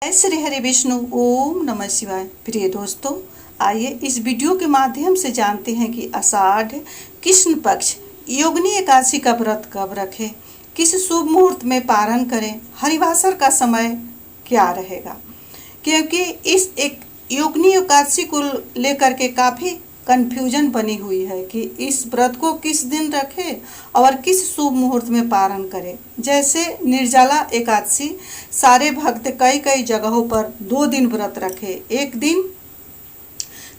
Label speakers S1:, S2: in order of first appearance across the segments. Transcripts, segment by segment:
S1: जय श्री हरि विष्णु। ओम नमः शिवाय। प्रिय दोस्तों, आइए इस वीडियो के माध्यम से जानते हैं कि आषाढ़ कृष्ण पक्ष योगिनी एकादशी का व्रत कब रखें, किस शुभ मुहूर्त में पारण करें, हरिवासर का समय क्या रहेगा। क्योंकि इस एक योगिनी एकादशी को लेकर के काफ़ी कन्फ्यूजन बनी हुई है कि इस व्रत को किस दिन रखें और किस शुभ मुहूर्त में पारण करें। जैसे निर्जला एकादशी सारे भक्त कई कई जगहों पर 2 दिन व्रत रखे, एक दिन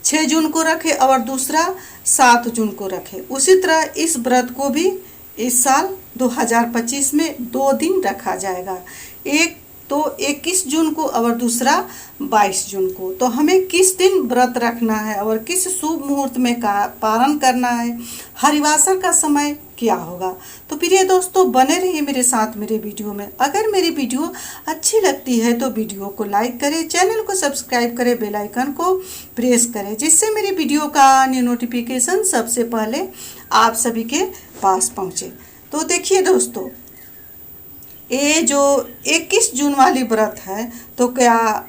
S1: 6 जून को रखे और दूसरा 7 जून को रखे। उसी तरह इस व्रत को भी इस साल 2025 में 2 दिन रखा जाएगा, एक तो 21 जून को और दूसरा 22 जून को। तो हमें किस दिन व्रत रखना है और किस शुभ मुहूर्त में पारण करना है, हरिवासर का समय क्या होगा। तो प्रिय दोस्तों, बने रहिए मेरे साथ मेरे वीडियो में। अगर मेरी वीडियो अच्छी लगती है तो वीडियो को लाइक करें, चैनल को सब्सक्राइब करें, बेल आइकन को प्रेस करें, जिससे मेरी वीडियो का नोटिफिकेशन सबसे पहले आप सभी के पास पहुँचे। तो देखिए दोस्तों, ये जो 21 जून वाली व्रत है तो क्या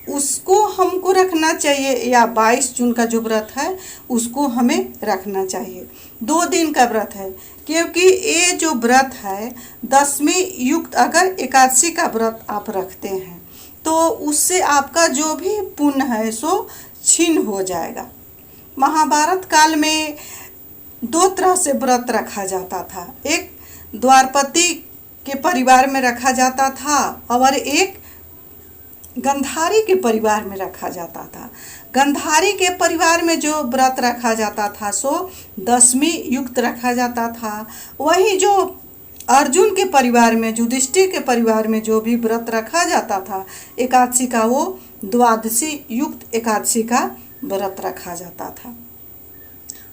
S1: उसको हमको रखना चाहिए या 22 जून का जो व्रत है उसको हमें रखना चाहिए। 2 दिन का व्रत है, क्योंकि ये जो व्रत है 10वीं युक्त अगर एकादशी का व्रत आप रखते हैं तो उससे आपका जो भी पुण्य है सो छीन हो जाएगा। महाभारत काल में 2 तरह से व्रत रखा जाता था, एक द्वारपति के परिवार में रखा जाता था और एक गंधारी के परिवार में रखा जाता था। गंधारी के परिवार में जो व्रत रखा जाता था सो 10वीं युक्त रखा जाता था। वही जो अर्जुन के परिवार में, युधिष्ठिर के परिवार में जो भी व्रत रखा जाता था एकादशी का, वो द्वादशी युक्त एकादशी का व्रत रखा जाता था।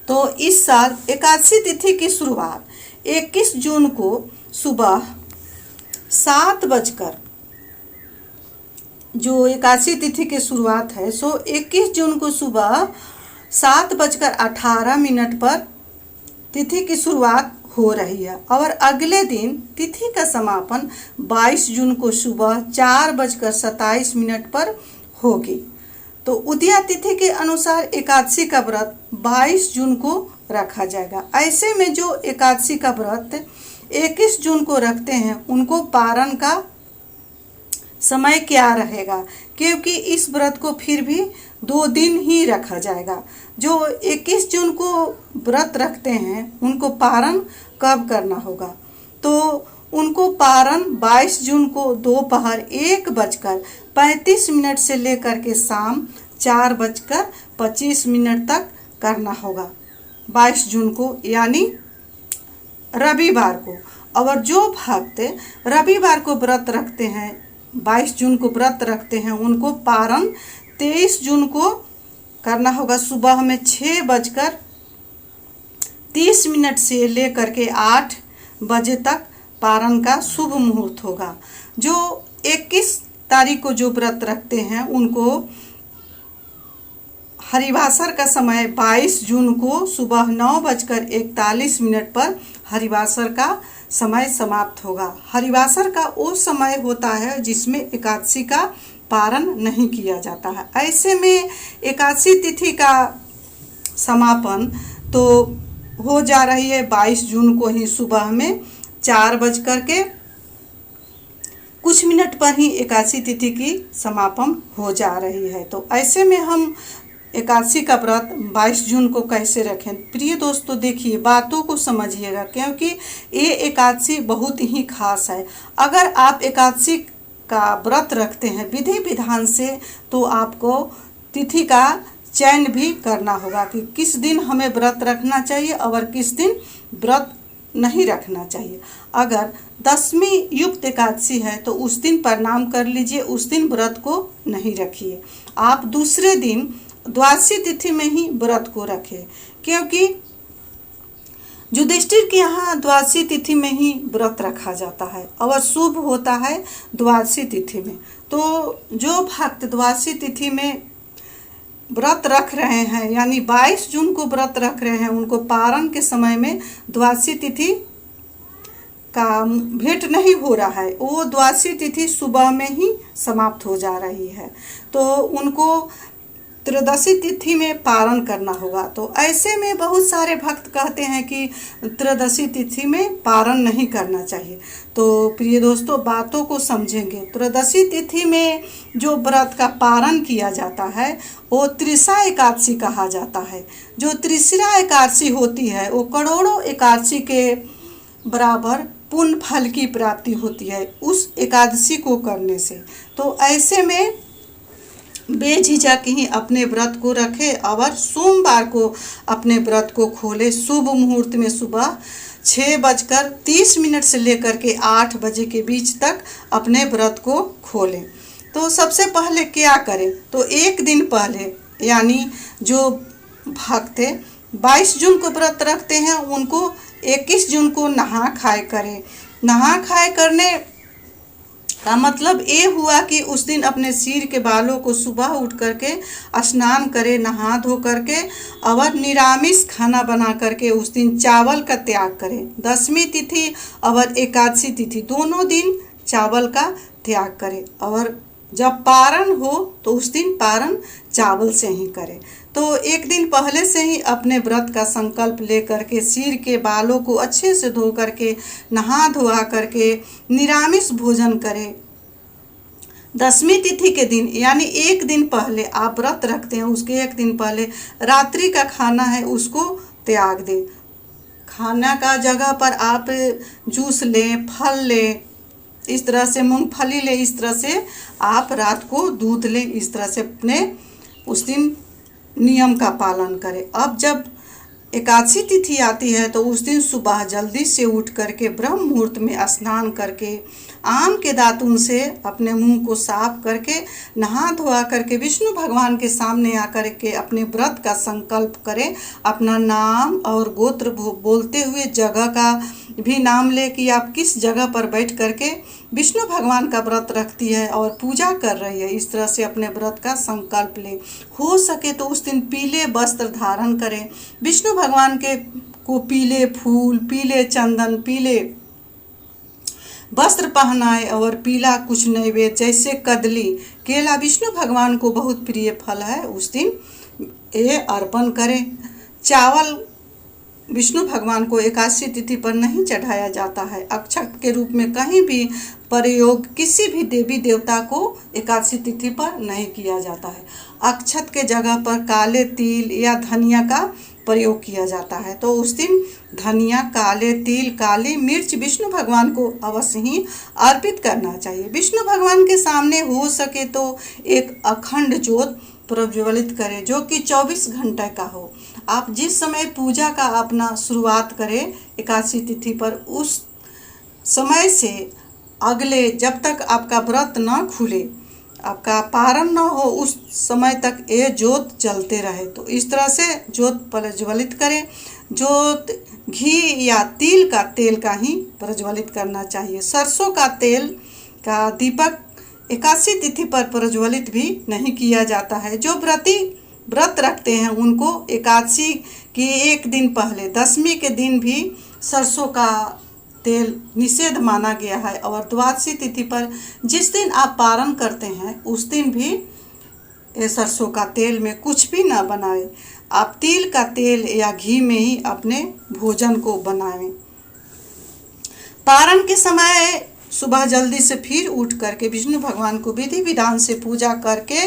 S1: तो इस साल एकादशी तिथि की शुरुआत 21 जून को सुबह 7 बजकर जो एकादशी तिथि की शुरुआत है सो 21 जून को सुबह 7:18 पर तिथि की शुरुआत हो रही है और अगले दिन तिथि का समापन 22 जून को सुबह 4:27 पर होगी। तो उदया तिथि के अनुसार एकादशी का व्रत 22 जून को रखा जाएगा। ऐसे में जो एकादशी का व्रत 21 जून को रखते हैं उनको पारण का समय क्या रहेगा, क्योंकि इस व्रत को फिर भी 2 दिन ही रखा जाएगा। जो 21 जून को व्रत रखते हैं उनको पारण कब करना होगा, तो उनको पारण 22 जून को दोपहर 1:35 से लेकर के शाम 4:25 तक करना होगा, 22 जून को यानी रविवार को। और जो भक्त रविवार को व्रत रखते हैं, 22 जून को व्रत रखते हैं, उनको पारण 23 जून को करना होगा। सुबह में 6:30 से लेकर के 8 बजे तक पारण का शुभ मुहूर्त होगा। जो 21 तारीख को जो व्रत रखते हैं उनको हरिवासर का समय 22 जून को सुबह 9:41 पर हरिवासर का समय समाप्त होगा। हरिवासर का वो समय होता है जिसमें एकादशी का पारण नहीं किया जाता है। ऐसे में एकादशी तिथि का समापन तो हो जा रही है 22 जून को ही सुबह में 4:00 पर ही एकादशी तिथि की समापन हो जा रही है। तो ऐसे में हम एकादशी का व्रत 22 जून को कैसे रखें। प्रिय दोस्तों, देखिए बातों को समझिएगा, क्योंकि ये एकादशी बहुत ही खास है। अगर आप एकादशी का व्रत रखते हैं विधि विधान से तो आपको तिथि का चयन भी करना होगा कि किस दिन हमें व्रत रखना चाहिए और किस दिन व्रत नहीं रखना चाहिए। अगर 10वीं युक्त एकादशी है तो उस दिन प्रणाम कर लीजिए, उस दिन व्रत को नहीं रखिए। आप दूसरे दिन द्वादशी तिथि में ही व्रत को रखें, क्योंकि युधिष्ठिर के यहाँ द्वादशी तिथि में ही व्रत रखा जाता है और शुभ होता है द्वादशी तिथि में। तो जो भक्त द्वादशी तिथि में व्रत रख रहे हैं यानी 22 जून को व्रत रख रहे हैं, उनको पारण के समय में द्वादशी तिथि का भेंट नहीं हो रहा है, वो द्वादशी तिथि सुबह में ही समाप्त हो जा रही है, तो उनको त्रयोदशी तिथि में पारण करना होगा। तो ऐसे में बहुत सारे भक्त कहते हैं कि त्रयोदशी तिथि में पारण नहीं करना चाहिए। तो प्रिय दोस्तों, बातों को समझेंगे। त्रयोदशी तिथि में जो व्रत का पारण किया जाता है वो त्रिशा एकादशी कहा जाता है। जो त्रिशिरा एकादशी होती है वो करोड़ों एकादशी के बराबर पुण्य फल की प्राप्ति होती है उस एकादशी को करने से। तो ऐसे में बेझिझक ही अपने व्रत को रखे और सोमवार को अपने व्रत को खोले। शुभ मुहूर्त में सुबह 6:30 से लेकर के 8 बजे के बीच तक अपने व्रत को खोलें। तो सबसे पहले क्या करें, तो एक दिन पहले यानी जो भक्त 22 जून को व्रत रखते हैं उनको 21 जून को नहा खाए करें। नहा खाए करने का मतलब ये हुआ कि उस दिन अपने सिर के बालों को सुबह उठ करके स्नान करें, नहा धो करके और निरामिष खाना बना करके उस दिन चावल का त्याग करें। दशमी तिथि और एकादशी तिथि दोनों दिन चावल का त्याग करें और जब पारण हो तो उस दिन पारण चावल से ही करें। तो एक दिन पहले से ही अपने व्रत का संकल्प ले करके सिर के बालों को अच्छे से धो करके नहा धोआ करके निरामिष भोजन करें। दशमी तिथि के दिन यानी एक दिन पहले आप व्रत रखते हैं उसके एक दिन पहले रात्रि का खाना है उसको त्याग दें। खाना का जगह पर आप जूस लें, फल लें, इस तरह से मूंगफली लें, इस तरह से आप रात को दूध लें, इस तरह से अपने उस दिन नियम का पालन करें। अब जब एकादशी तिथि आती है तो उस दिन सुबह जल्दी से उठ करके ब्रह्म मुहूर्त में स्नान करके आम के दातुन से अपने मुंह को साफ करके नहा धोआ करके विष्णु भगवान के सामने आकर के अपने व्रत का संकल्प करें। अपना नाम और गोत्र बोलते हुए जगह का भी नाम ले कि आप किस जगह पर बैठ करके विष्णु भगवान का व्रत रखती है और पूजा कर रही है, इस तरह से अपने व्रत का संकल्प लें। हो सके तो उस दिन पीले वस्त्र धारण करें। विष्णु भगवान के को पीले फूल, पीले चंदन, पीले वस्त्र पहनाए और पीला कुछ नैवेद्य जैसे कदली, केला विष्णु भगवान को बहुत प्रिय फल है, उस दिन ये अर्पण करें। चावल विष्णु भगवान को एकादशी तिथि पर नहीं चढ़ाया जाता है। अक्षत के रूप में कहीं भी प्रयोग किसी भी देवी देवता को एकादशी तिथि पर नहीं किया जाता है। अक्षत के जगह पर काले तिल या धनिया का प्रयोग किया जाता है। तो उस दिन धनिया, काले तिल, काली मिर्च विष्णु भगवान को अवश्य ही अर्पित करना चाहिए। विष्णु भगवान के सामने हो सके तो एक अखंड ज्योत प्रज्वलित करें जो कि 24 घंटे का हो। आप जिस समय पूजा का अपना शुरुआत करें एकादशी तिथि पर, उस समय से अगले जब तक आपका व्रत न खुले, आपका पारण न हो, उस समय तक ये ज्योत जलते रहे। तो इस तरह से ज्योत प्रज्वलित करें। ज्योत घी या तिल का तेल का ही प्रज्वलित करना चाहिए। सरसों का तेल का दीपक एकादशी तिथि पर प्रज्वलित भी नहीं किया जाता है। जो व्रत रखते हैं उनको एकादशी के एक दिन पहले दशमी के दिन भी सरसों का तेल निषेध माना गया है। और द्वादशी तिथि पर जिस दिन आप पारण करते हैं उस दिन भी ये सरसों का तेल में कुछ भी ना बनाएं। आप तिल का तेल या घी में ही अपने भोजन को बनाएं। पारण के समय सुबह जल्दी से फिर उठ करके विष्णु भगवान को विधि विधान से पूजा करके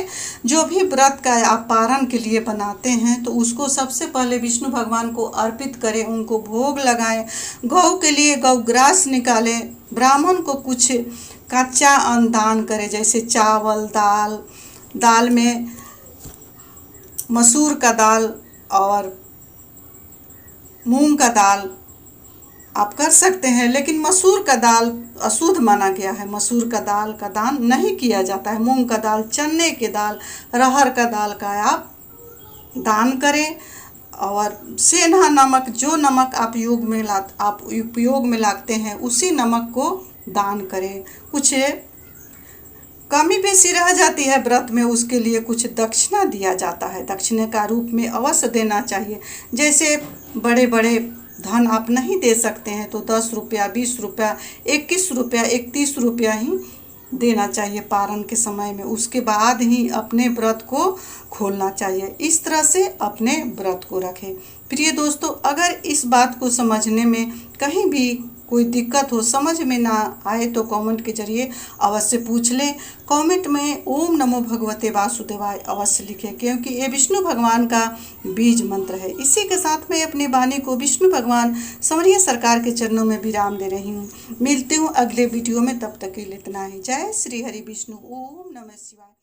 S1: जो भी व्रत का आप पारण के लिए बनाते हैं तो उसको सबसे पहले विष्णु भगवान को अर्पित करें, उनको भोग लगाएं। गौ के लिए गौग्रास निकालें। ब्राह्मण को कुछ कच्चा अन्न दान करें जैसे चावल, दाल में मसूर का दाल और मूंग का दाल आप कर सकते हैं, लेकिन मसूर का दाल अशुद्ध माना गया है। मसूर का दाल का दान नहीं किया जाता है। मूंग का दाल, चने के दाल, अरहर का दाल का आप दान करें। और सेंधा नमक, जो नमक आप उपयोग में लाते हैं उसी नमक को दान करें। कुछ कमी बेसी रह जाती है व्रत में, उसके लिए कुछ दक्षिणा दिया जाता है। दक्षिणा का रूप में अवश्य देना चाहिए। जैसे बड़े बड़े धन आप नहीं दे सकते हैं तो 10 रुपया, 20 रुपया, 21 रुपया, 31 रुपया ही देना चाहिए पारण के समय में। उसके बाद ही अपने व्रत को खोलना चाहिए। इस तरह से अपने व्रत को रखें। प्रिय दोस्तों, अगर इस बात को समझने में कहीं भी कोई दिक्कत हो, समझ में ना आए तो कमेंट के जरिए अवश्य पूछ लें। कमेंट में ओम नमो भगवते वासुदेवाय अवश्य लिखें, क्योंकि ये विष्णु भगवान का बीज मंत्र है। इसी के साथ मैं अपनी वाणी को विष्णु भगवान समरिया सरकार के चरणों में विराम दे रही हूँ। मिलती हूँ अगले वीडियो में, तब तक के लिए इतना ही। जय श्री हरि विष्णु। ओम नमः शिवाय।